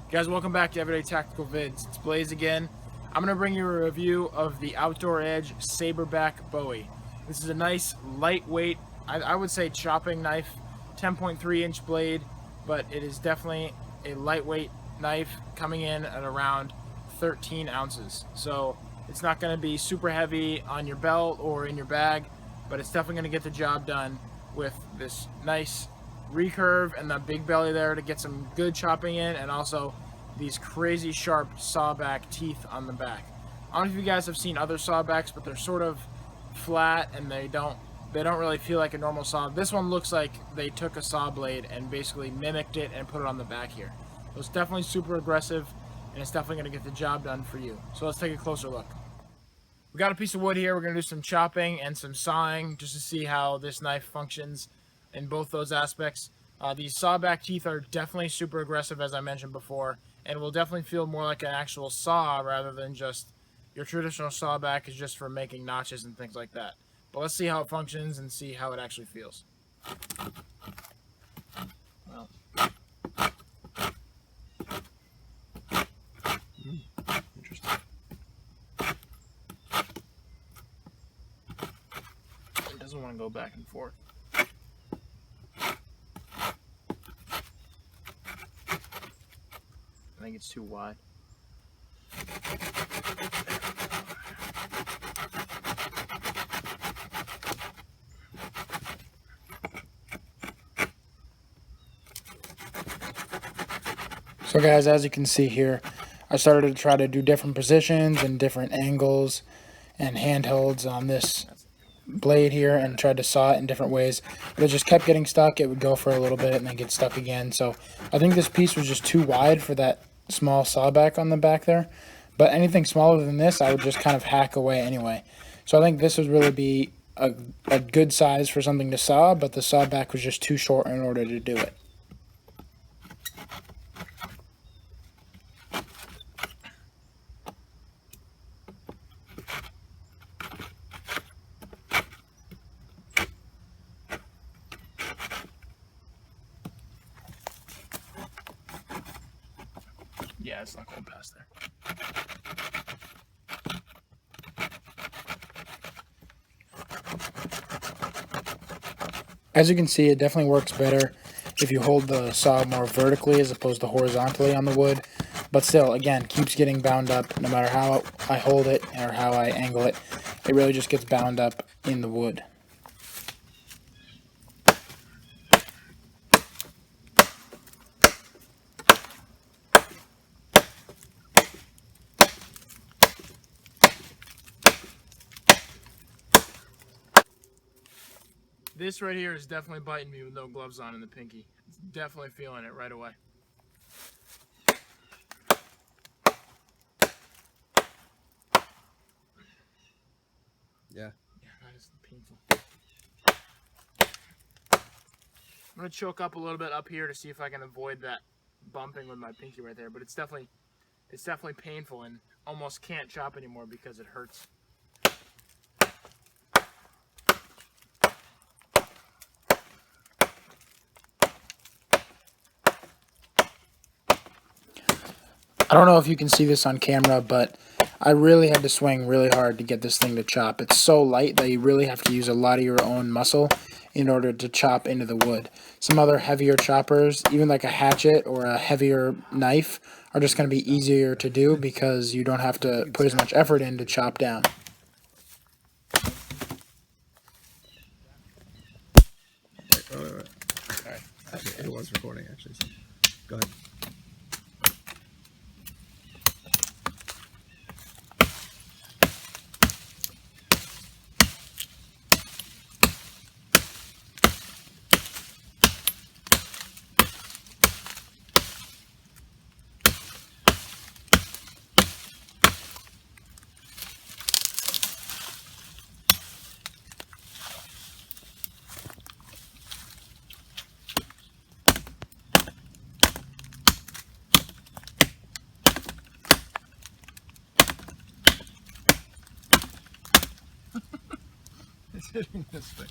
Guys, welcome back to Everyday Tactical Vids. It's Blaze again. I'm going to bring you a review of the Outdoor Edge Saberback Bowie. This is a nice, lightweight, I would say chopping knife, 10.3 inch blade, but it is definitely a lightweight knife coming in at around 13 ounces. So it's not going to be super heavy on your belt or in your bag, but it's definitely going to get the job done with this nice recurve and the big belly there to get some good chopping in, and also these crazy sharp sawback teeth on the back. I don't know if you guys have seen other sawbacks, but they're sort of flat and they don't really feel like a normal saw. This one looks like they took a saw blade and basically mimicked it and put it on the back here. So it's definitely super aggressive, and it's definitely going to get the job done for you. So let's take a closer look. We got a piece of wood here. We're going to do some chopping and some sawing just to see how this knife functions in both those aspects. These sawback teeth are definitely super aggressive, as I mentioned before, and will definitely feel more like an actual saw rather than just your traditional sawback is just for making notches and things like that. But let's see how it functions and see how it actually feels. Well, Interesting. it doesn't want to go back and forth. I think it's too wide. So guys, as you can see here, I started to try to do different positions and different angles and handholds on this blade here and tried to saw it in different ways, but it just kept getting stuck. It would go for a little bit and then get stuck again. So I think this piece was just too wide for that small sawback on the back there, but anything smaller than this I would just kind of hack away anyway. So I think this would really be a good size for something to saw, but the sawback was just too short in order to do it. Yeah, it's not going past there. As you can see, it definitely works better if you hold the saw more vertically as opposed to horizontally on the wood. But still, again, keeps getting bound up no matter how I hold it or how I angle it. It really just gets bound up in the wood. This right here is definitely biting me with no gloves on in the pinky. It's definitely feeling it right away. Yeah. Yeah, that is painful. I'm gonna choke up a little bit up here to see if I can avoid that bumping with my pinky right there, but it's definitely painful and almost can't chop anymore because it hurts. I don't know if you can see this on camera, but I really had to swing really hard to get this thing to chop. It's so light that you really have to use a lot of your own muscle in order to chop into the wood. Some other heavier choppers, even like a hatchet or a heavier knife, are just going to be easier to do because you don't have to put as much effort in to chop down. Wait. All right. Actually, it was recording, actually. So go ahead. It's hitting this thing.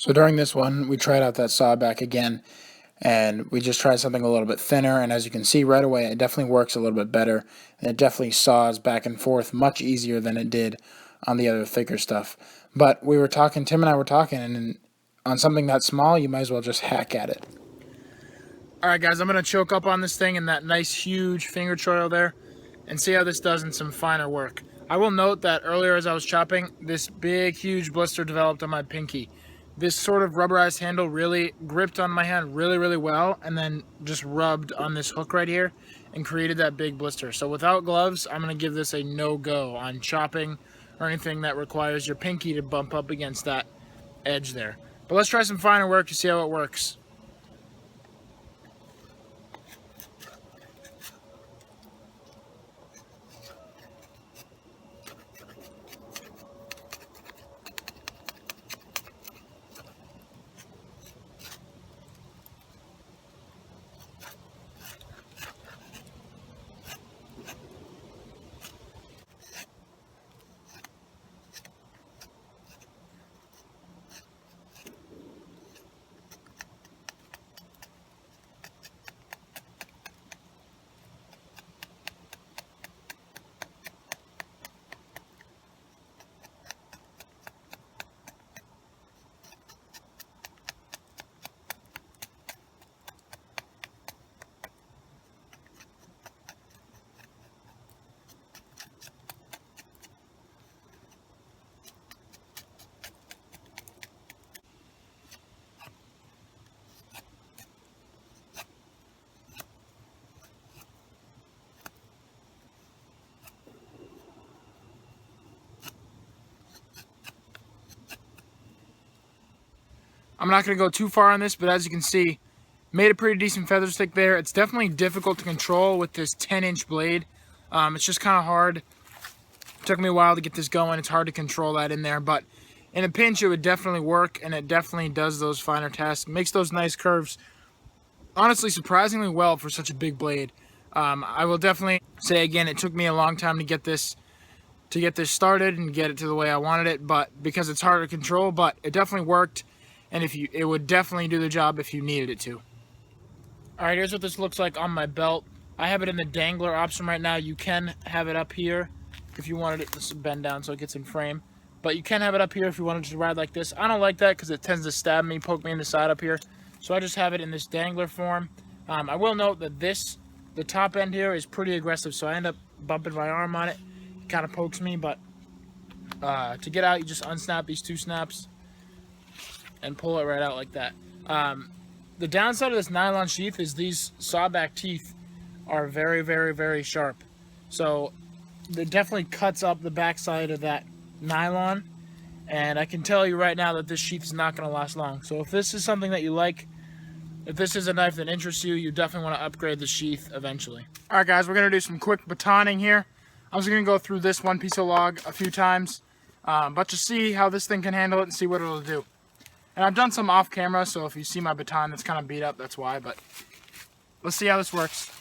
So during this one, we tried out that Saberback again, and we just tried something a little bit thinner, and as you can see right away, it definitely works a little bit better, and it definitely saws back and forth much easier than it did on the other thicker stuff. But we were talking, Tim and I were talking, and on something that small, you might as well just hack at it. Alright guys, I'm going to choke up on this thing in that nice huge finger choil there, and see how this does in some finer work. I will note that earlier as I was chopping, this big huge blister developed on my pinky. This sort of rubberized handle really gripped on my hand really well, and then just rubbed on this hook right here and created that big blister. So without gloves, I'm going to give this a no-go on chopping or anything that requires your pinky to bump up against that edge there. But let's try some finer work to see how it works. I'm not going to go too far on this, but as you can see, made a pretty decent feather stick there. It's definitely difficult to control with this 10-inch blade. It's just kind of hard. It took me a while to get this going. It's hard to control that in there, but in a pinch it would definitely work, and it definitely does those finer tasks. Makes those nice curves, honestly, surprisingly well for such a big blade. I will definitely say again, it took me a long time to get this started and get it to the way I wanted it, but because it's hard to control, but it definitely worked. And it would definitely do the job if you needed it to. Alright, here's what this looks like on my belt. I have it in the dangler option right now. You can have it up here if you wanted it to bend down so it gets in frame. But you can have it up here if you wanted to ride like this. I don't like that because it tends to stab me, poke me in the side up here. So I just have it in this dangler form. I will note that the top end here is pretty aggressive, so I end up bumping my arm on it. It kind of pokes me, but to get out, you just unsnap these two snaps and pull it right out like that. The downside of this nylon sheath is these sawback teeth are very sharp. So it definitely cuts up the backside of that nylon. And I can tell you right now that this sheath is not going to last long. So if this is something that you like, if this is a knife that interests you, you definitely want to upgrade the sheath eventually. Alright guys, we're going to do some quick batoning here. I'm just going to go through this one piece of log a few times. But to see how this thing can handle it and see what it'll do. And I've done some off camera, so if you see my baton that's kind of beat up, that's why, but let's see how this works.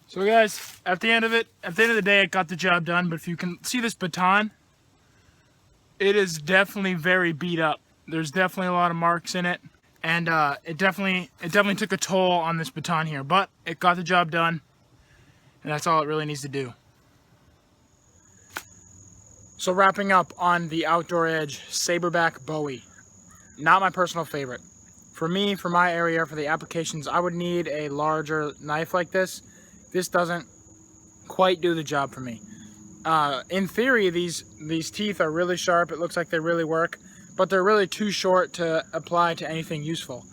So guys, at the end of the day, it got the job done. But if you can see this baton, it is definitely very beat up. There's definitely a lot of marks in it, and it definitely took a toll on this baton here. But it got the job done, and that's all it really needs to do. So wrapping up on the Outdoor Edge Saberback Bowie, not my personal favorite. For me, for my area, for the applications, I would need a larger knife like this. This doesn't quite do the job for me. In theory, these teeth are really sharp. It looks like they really work, but they're really too short to apply to anything useful.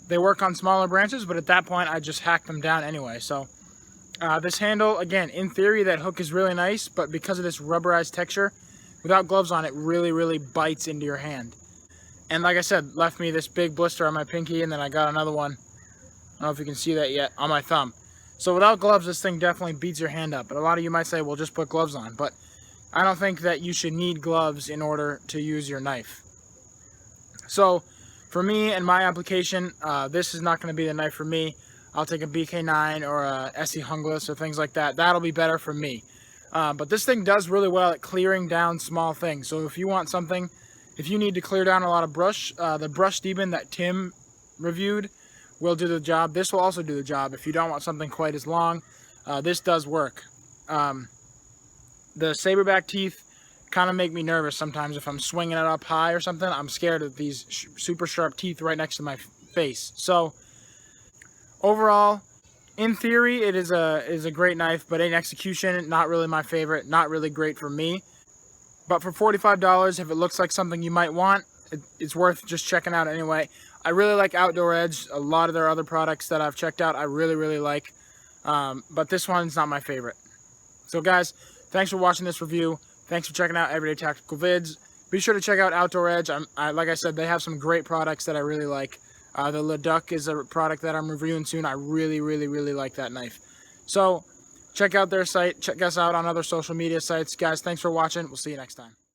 They work on smaller branches, but at that point, I just hack them down anyway. So this handle, again, in theory, that hook is really nice, but because of this rubberized texture, without gloves on, it really bites into your hand. And like I said, left me this big blister on my pinky, and then I got another one, I don't know if you can see that yet, on my thumb. So without gloves, this thing definitely beats your hand up. But a lot of you might say, well, just put gloves on. But I don't think that you should need gloves in order to use your knife. So for me and my application, this is not going to be the knife for me. I'll take a BK9 or a SE Hunglis or things like that. That'll be better for me. But this thing does really well at clearing down small things. So if you want something, if you need to clear down a lot of brush, the brush demon that Tim reviewed will do the job. This will also do the job. If you don't want something quite as long, this does work. The Saberback teeth kind of make me nervous sometimes if I'm swinging it up high or something. I'm scared of these super sharp teeth right next to my face. So overall, in theory, it is a great knife, but in execution, not really my favorite. Not really great for me. But for $45, if it looks like something you might want, it's worth just checking out anyway. I really like Outdoor Edge. A lot of their other products that I've checked out, I really like. But this one's not my favorite. So guys, thanks for watching this review. Thanks for checking out Everyday Tactical Vids. Be sure to check out Outdoor Edge. Like I said, they have some great products that I really like. The Leduc is a product that I'm reviewing soon. I really like that knife. So check out their site. Check us out on other social media sites. Guys, thanks for watching. We'll see you next time.